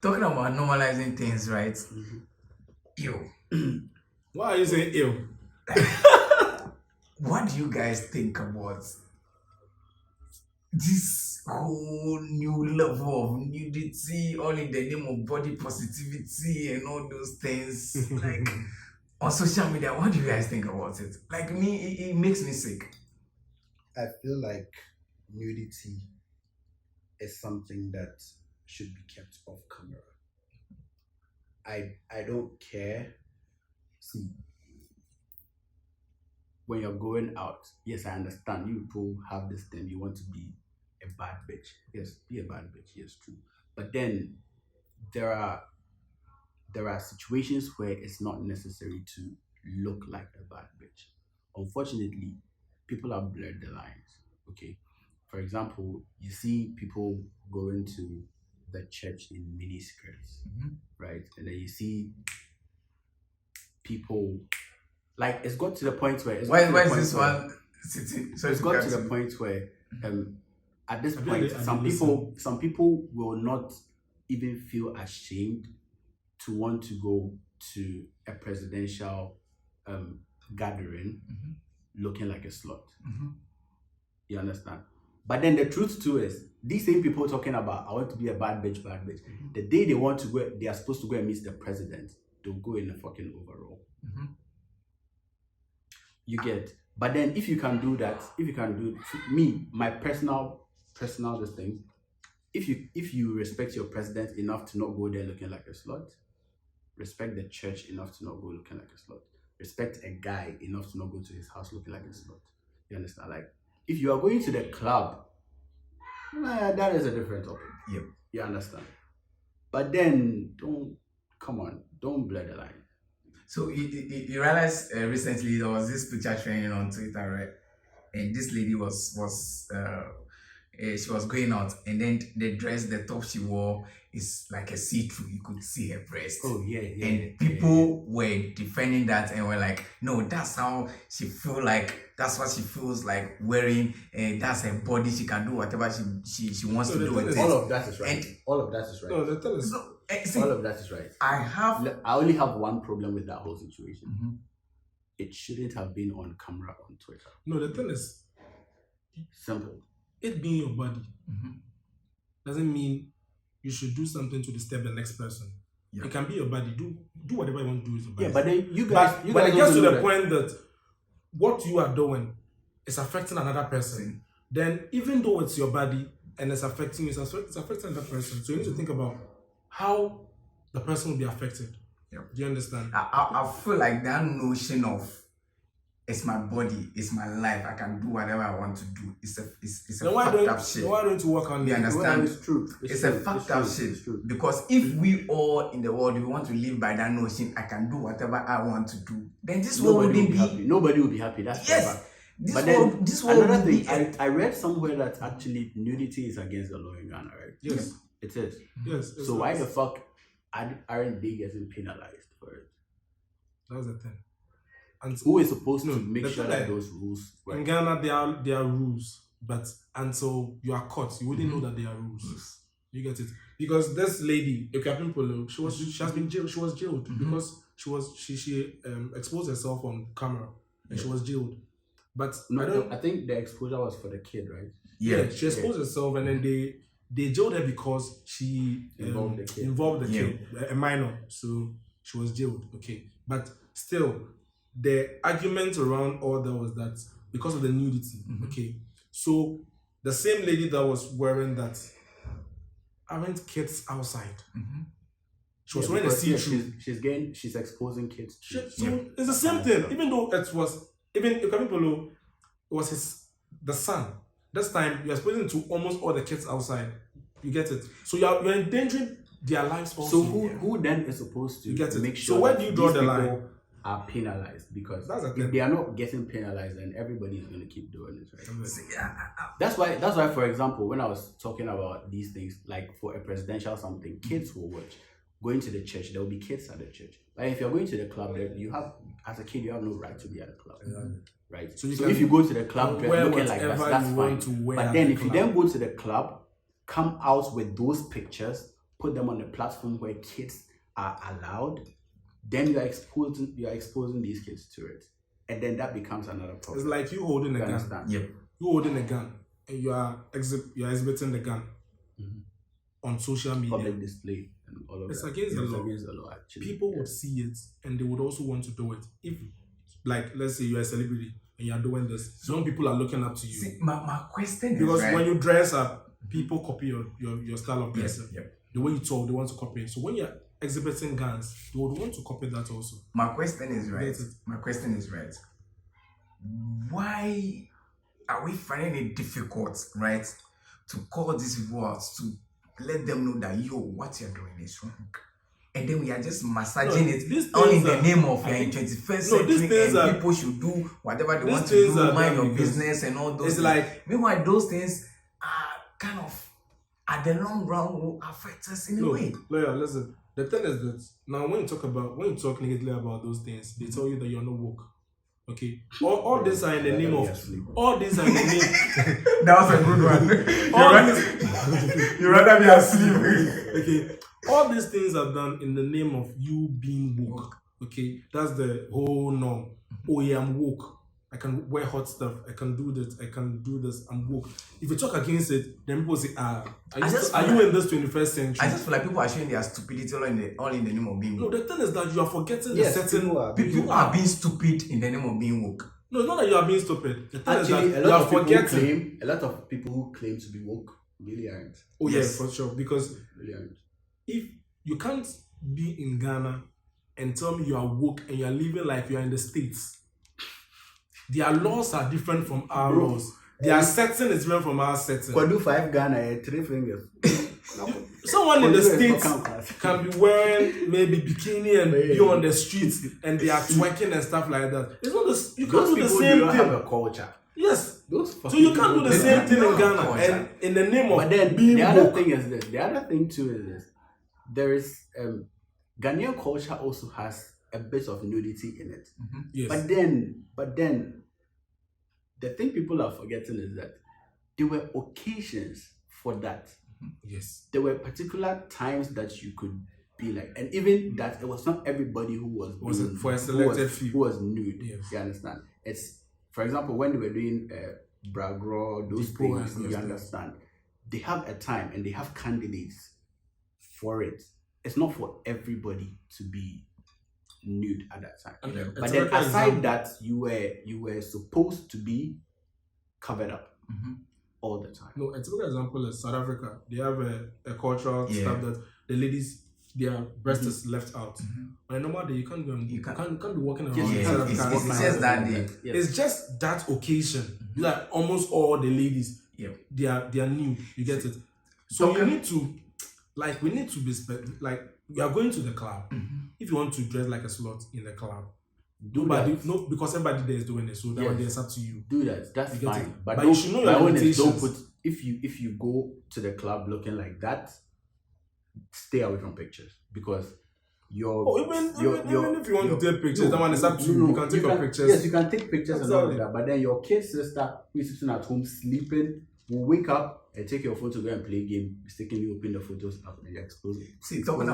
Talking about normalizing things, right? Ew. Why are you saying ill? What do you guys think about this whole new level of nudity, all in the name of body positivity and all those things? Like on social media, what do you guys think about it? Like me, it makes me sick. I feel like nudity is something that should be kept off camera. I don't care. See, when you're going out, yes, I understand you people have this thing, you want to be a bad bitch. Yes, be a bad bitch, yes, true. But then there are situations where it's not necessary to look like a bad bitch. Unfortunately, people have blurred the lines. Okay. For example, you see people going to the church in mini skirts, right? And then you see people like it's got to the point where Why is this one sitting? So it's got to the point where at this point some people will not even feel ashamed to want to go to a presidential gathering looking like a slut. You understand? But then the truth too is these same people talking about I want to be a bad bitch. The day they want to go, they are supposed to go and meet the president. They'll go in a fucking overall. You get. But then if you can do that, me, my personal this thing, if you respect your president enough to not go there looking like a slut, respect the church enough to not go looking like a slut, respect a guy enough to not go to his house looking like a slut. You understand? Like if you are going to the club, that is a different topic. Yep. You understand? But then don't blur the line. So you realize recently there was this picture trending on Twitter, right? And this lady she was going out, and then the top she wore is like a see-through. You could see her breast. Oh yeah. And people were defending that and were like, no, that's how she feel like. That's what she feels like wearing, and that's her body. She can do whatever she wants to do with it. All of that is right. And all of that is right. No, the thing is, see, all of that is right. I only have one problem with that whole situation. It shouldn't have been on camera on Twitter. no, the thing is, Simple. it being your body doesn't mean you should do something to disturb the next person. Yeah. It can be your body. Do whatever you want to do with your body. Yeah, but then you guys But it gets to the that. point that what you are doing is affecting another person. Then even though it's your body and it's affecting you, it's affecting another person. So you need to think about how the person will be affected. Yeah. Do you understand? I feel like that notion of it's my body, it's my life, I can do whatever I want to do. It's a Then why fucked up shit. don't you work on You it? understand? It's true. It's a fucked up shit. Because if we all in the world we want to live by that notion, I can do whatever I want to do, then this world wouldn't be happy. Nobody will be happy. That's yes. Forever. This world another would thing, be I read somewhere that actually nudity is against the law in Ghana, right? Yes. It is. Yes. So why the fuck aren't they getting penalized for it? That's the thing. And Who is supposed to No, make the sure thing that is, those rules in work? Ghana, there are rules, but until you are caught, you wouldn't know that there are rules. You get it? Because this lady, Ekapimpolo, Polo, she has been jailed. She was jailed because she exposed herself on camera and she was jailed. But No, I think the exposure was for the kid, right? Yeah, she exposed herself and then they jailed her because she Involved the kid. kid, a minor. So she was jailed. Okay, but still, the argument around all that was that because of the nudity. Okay, so the same lady that was wearing that aren't kids outside. She was wearing a see-through. She's exposing kids. So it's the same thing. Even though it was Polo, it was the son. This time you're exposing to almost all the kids outside. You get it? So you're endangering their lives also. So who then is supposed to make sure? So where do you draw the line? Are penalized, because That's the if thing. they are not getting penalized, then everybody is going to keep doing it, right? See, That's why, for example, when I was talking about these things, like for a presidential something, kids will watch. Going to the church, there will be kids at the church. Like if you're going to the club, you have, as a kid, you have no right to be at the club, right? So if you go to the club dressed looking like that's fine. But then if you then go to the club, come out with those pictures put them on a platform where kids are allowed, then you're exposing these kids to it. And then that becomes another problem. It's like you holding a gun. Understand? Yep. You holding a gun and you are exhibiting the gun on social media. Public display and all of It's that. against the law. Against the law, actually. People would see it and they would also want to do it. If, like, let's say you're a celebrity and you're doing this, some people are looking up to you. See, my question is Because right. when you dress up, people copy your style of dressing. Yep. The way you talk, they want to copy it. So when you're exhibiting guns, they would want to copy that also. My question is right. Get it? My question is right. Why are we finding it difficult, right, to call these people out, to let them know that what you're doing is wrong? And then we are just massaging it all in the name of in 21st century and people should do whatever they want to do, mind your business and all those it's things. like, meanwhile, those things are kind of, at the long run, will affect us in a way. Lawyer, listen. The thing is that now when you talk negatively about those things, they tell you that you're not woke. Okay, all these are in the name of all these are in the name. That was a good one. You rather be asleep. Okay, all these things are done in the name of you being woke. Okay, that's the whole norm. Oh yeah, I'm woke. I can wear hot stuff. I can do this. I can do this. I'm woke. If you talk against it, then people say, are you in this 21st century? I just feel like people are showing their stupidity all in the name of being woke. No, the thing is that you are forgetting the certain people are being stupid in the name of being woke. No, it's not that you are being stupid. The thing Actually, is that you are forgetting. A lot of people who claim to be woke really aren't. Oh yes, for sure. Because Really aren't. if you can't be in Ghana and tell me you are woke and you are living like you are in the States, their laws are different from our laws. Their setting is different from our setting. Kwadu 5 Ghana, 3 fingers. Someone in the States can be wearing maybe bikini and be on the streets and they are twerking and stuff like that. It's not the, you can't do the same thing. Have a culture. Yes. So you can't do the same thing in Ghana and in the name of being the other woke. thing is this. The other thing too is this. There is Ghanaian culture also has a bit of nudity in it. Yes. But then the thing people are forgetting is that there were occasions for that. Yes. There were particular times that you could be like, and even that it was not everybody who was it for a selected few who was nude. Yes. You understand? It's, for example, when they were doing Bragro, those things, you understand. They have a time and they have candidates for it. It's not for everybody to be nude at that time. Okay. But then aside that, you were supposed to be covered up all the time. No, a typical example is South Africa. They have a cultural stuff that the ladies, their breast is left out. On a normal day, you can't be walking around. It's just that day. It's just that occasion. Like almost all the ladies, they are nude. You get it? So you need to, like, we need to be like, we are going to the club. If you want to dress like a slut in the club, because everybody there is doing it, so that one is up to you. Do that. That's fine. But you should know your limitations. Don't put, if you go to the club looking like that, stay away from pictures because even if you want to take pictures, that one is up to you. You can take your pictures. Yes, you can take pictures and all of that. But then your kid sister who is sitting at home sleeping will wake up and take your phone to go and play a game, mistakenly open the photos up and expose it. See, talking